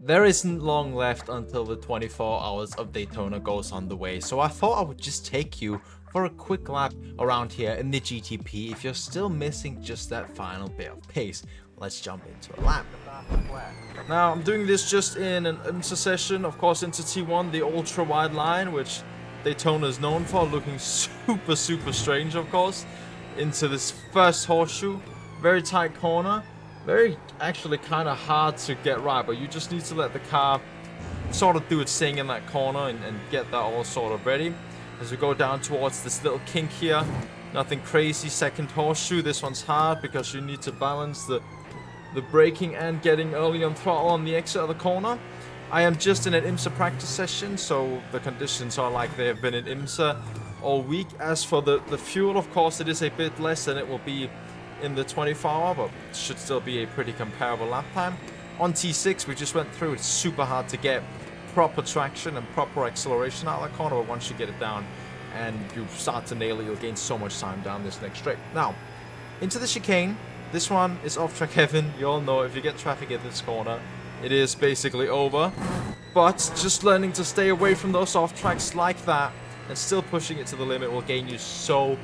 There isn't long left until the 24 hours of Daytona goes on the way, so I thought I would just take you for a quick lap around here in the GTP. If you're still missing just that final bit of pace, let's jump into a lap. Now, I'm doing this just in an IMSA session, of course into T1, the ultra wide line, which Daytona is known for, looking super strange, of course, into this first horseshoe, very tight corner. Very actually kind of hard to get right, but you just need to let the car sort of do its thing in that corner and get that all sort of ready. As we go down towards this little kink here, nothing crazy. Second horseshoe, this one's hard because you need to balance the braking and getting early on throttle on the exit of the corner. I am just in an IMSA practice session, so the conditions are like they have been in IMSA all week. As for the fuel, of course, it is a bit less than it will be in the 24-hour, but it should still be a pretty comparable lap time. On T6, we just went through. It's super hard to get proper traction and proper acceleration out of that corner, but once you get it down and you start to nail it, you'll gain so much time down this next straight. Now, into the chicane. This one is off-track heaven. You all know if you get traffic in this corner, it is basically over. But just learning to stay away from those off-tracks like that and still pushing it to the limit will gain you so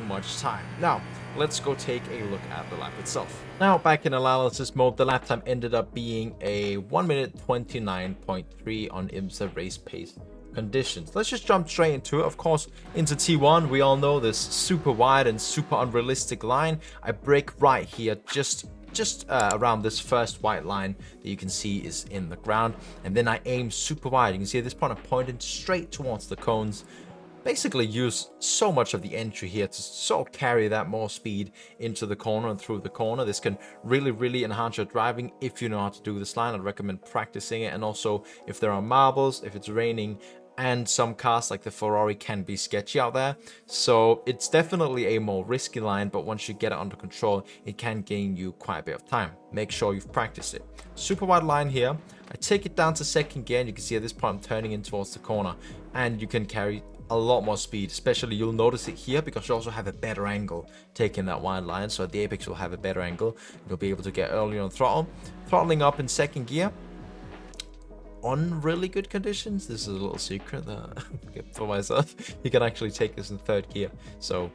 much time. Now, let's go take a look at the lap itself. Now, back in analysis mode, the lap time ended up being a 1 minute 29.3 on IMSA race pace conditions. Let's just jump straight into it. Of course, into T1, we all know this super wide and super unrealistic line. I brake right here, just around this first white line that you can see is in the ground, and then I aim super wide. You can see at this point I'm pointing straight towards the cones. Basically use so much of the entry here to sort of carry that more speed into the corner and through the corner. This can really enhance your driving if you know how to do this line. I'd recommend practicing it, and also if there are marbles, if it's raining, and some cars like the Ferrari can be sketchy out there. So it's definitely a more risky line, but once you get it under control, it can gain you quite a bit of time. Make sure you've practiced it. Super wide line here. I take it down to second gear, and you can see at this point I'm turning in towards the corner, and you can carry a lot more speed. Especially you'll notice it here because you also have a better angle taking that wide line, so at the apex you'll have a better angle. You'll be able to get early on throttle. Throttling up in second gear on really good conditions. This is a little secret that I kept for myself. You can actually take this in third gear, so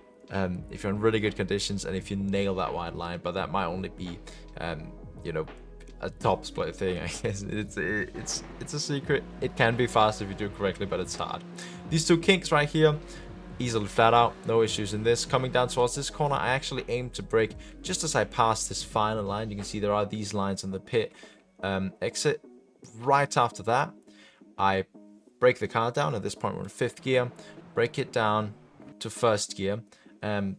if you're in really good conditions and if you nail that wide line, but that might only be you know, a top split thing, I guess. It's a secret. It can be fast if you do it correctly, but it's hard. These two kinks right here, easily flat out, no issues in this. Coming down towards this corner, I actually aim to brake just as I pass this final line. You can see there are these lines in the pit exit. Right after that, I brake the car down. At this point, we're in fifth gear. Brake it down to first gear.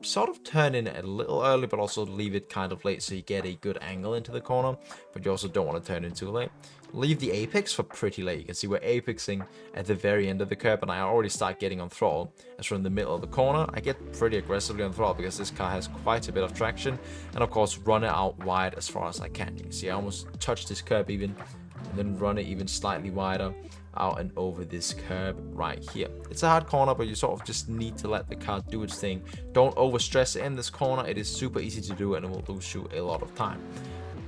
Sort of turn in a little early, but also leave it kind of late so you get a good angle into the corner, but you also don't want to turn in too late. Leave the apex for pretty late. You can see we're apexing at the very end of the curb, and I already start getting on throttle. As we're in the middle of the corner, I get pretty aggressively on throttle because this car has quite a bit of traction, and of course run it out wide as far as I can. You can see I almost touched this curb even, and then run it even slightly wider out and over this curb right here. It's a hard corner, but you sort of just need to let the car do its thing. Don't overstress it in this corner. It is super easy to do, and it will lose you a lot of time.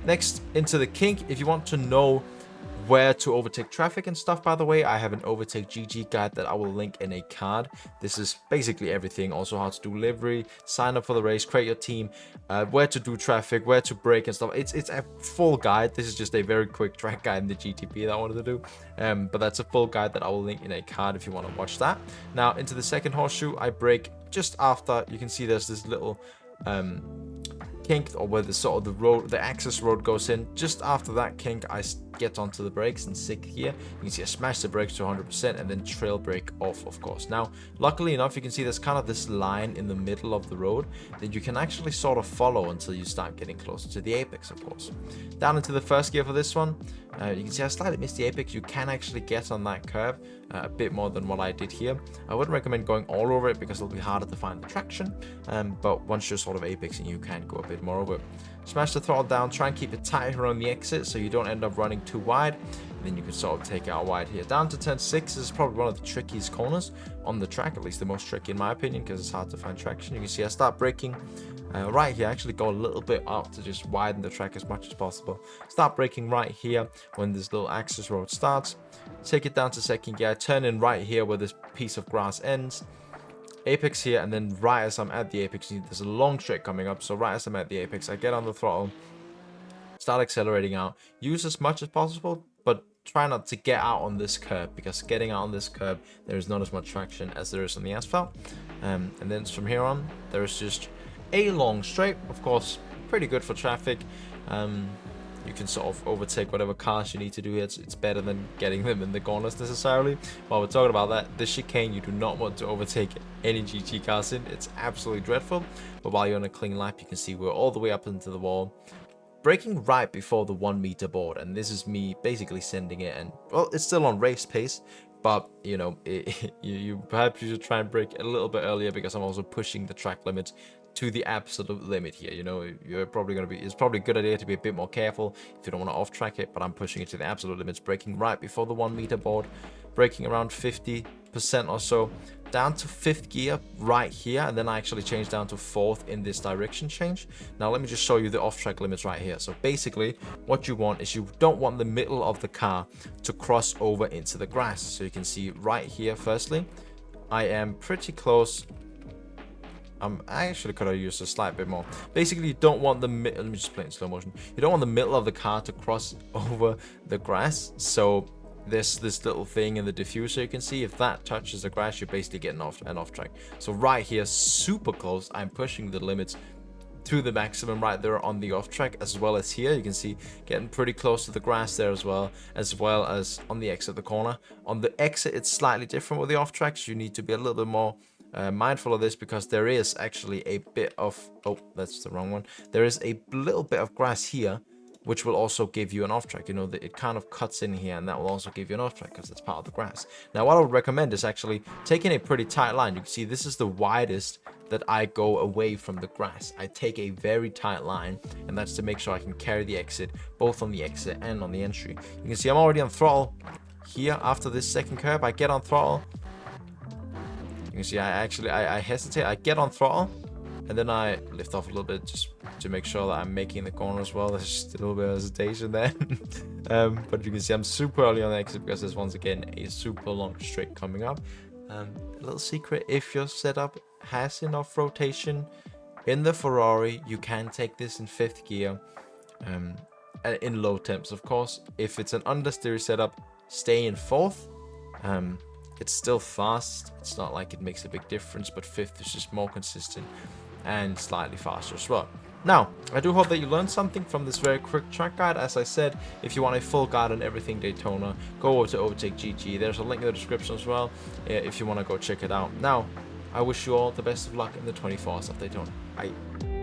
Next, into the kink. If you want to know where to overtake traffic and stuff, by the way, I have an overtake GG guide that I will link in a card. This is basically everything. Also how to do livery, sign up for the race, create your team, where to do traffic, where to brake and stuff. It's a full guide. This is just a very quick track guide in the GTP that I wanted to do, but that's a full guide that I will link in a card if you want to watch that. Now into the second horseshoe, I brake just after. You can see there's this little kink, or where the sort of the road, the access road goes in. Just after that kink, I get onto the brakes in sixth gear. You can see I smash the brakes to 100% and then trail brake off, of course. Now, luckily enough, you can see there's kind of this line in the middle of the road that you can actually sort of follow until you start getting closer to the apex, of course. Down into the first gear for this one, you can see I slightly missed the apex. You can actually get on that curve a bit more than what I did here. I wouldn't recommend going all over it because it'll be harder to find the traction, but once you're sort of apexing, you can go a bit more over it. Smash the throttle down, try and keep it tight around the exit so you don't end up running too wide, and then you can sort of take it out wide here. Down to turn 6 is probably one of the trickiest corners on the track, at least the most tricky in my opinion, because it's hard to find traction. You can see I start braking Right here, actually go a little bit out to just widen the track as much as possible. Start braking right here when this little access road starts. Take it down to second gear. Turn in right here where this piece of grass ends. Apex here, and then right as I'm at the apex, there's a long straight coming up. So right as I'm at the apex, I get on the throttle, start accelerating out. Use as much as possible, but try not to get out on this curb, because getting out on this curb, there is not as much traction as there is on the asphalt. And then from here on, there is just a long straight. Of course, pretty good for traffic. You can sort of overtake whatever cars you need to do here. It's better than getting them in the corners necessarily. While we're talking about that, the chicane, you do not want to overtake any GT cars in. It's absolutely dreadful. But while you're on a clean lap, you can see we're all the way up into the wall, braking right before the 1 meter board. And this is me basically sending it, and well, it's still on race pace, but you know, perhaps you should try and brake a little bit earlier, because I'm also pushing the track limits to the absolute limit here. You know, you're probably going to be, it's probably a good idea to be a bit more careful if you don't want to off track it, but I'm pushing it to the absolute limits, braking right before the 1 meter board, braking around 50% or so, down to 5th gear right here, and then I actually change down to 4th in this direction change. Now let me just show you the off-track limits right here. So basically what you want is, you don't want the middle of the car to cross over into the grass. So you can see right here, firstly, I am pretty close. I actually could have used a slight bit more. Basically, you don't want the middle, let me just play in slow motion. You don't want the middle of the car to cross over the grass. So this little thing in the diffuser, you can see if that touches the grass, you're basically getting off track. So right here, super close, I'm pushing the limits to the maximum right there on the off track, as well as here you can see getting pretty close to the grass there, as well as on the exit of the corner. On the exit, it's slightly different with the off tracks. You need to be a little bit more mindful of this, because there is actually a bit of, oh, that's the wrong one. There is a little bit of grass here, which will also give you an off track. You know, it kind of cuts in here, and that will also give you an off track because it's part of the grass. Now, what I would recommend is actually taking a pretty tight line. You can see this is the widest that I go away from the grass. I take a very tight line, and that's to make sure I can carry the exit, both on the exit and on the entry. You can see I'm already on throttle here. After this second curb, I get on throttle. You can see I hesitate. I get on throttle, and then I lift off a little bit just to make sure that I'm making the corner as well. There's just a little bit of hesitation there. But you can see I'm super early on the exit, because there's once again a super long straight coming up. A little secret, if your setup has enough rotation in the Ferrari, you can take this in 5th gear, in low temps, of course. If it's an understeer setup, stay in 4th. It's still fast. It's not like it makes a big difference, but 5th is just more consistent and slightly faster as well. Now, I do hope that you learned something from this very quick track guide. As I said, if you want a full guide on everything Daytona, go over to Overtake GG. There's a link in the description as well, if you want to go check it out. Now, I wish you all the best of luck in the 24 hours of Daytona. Bye.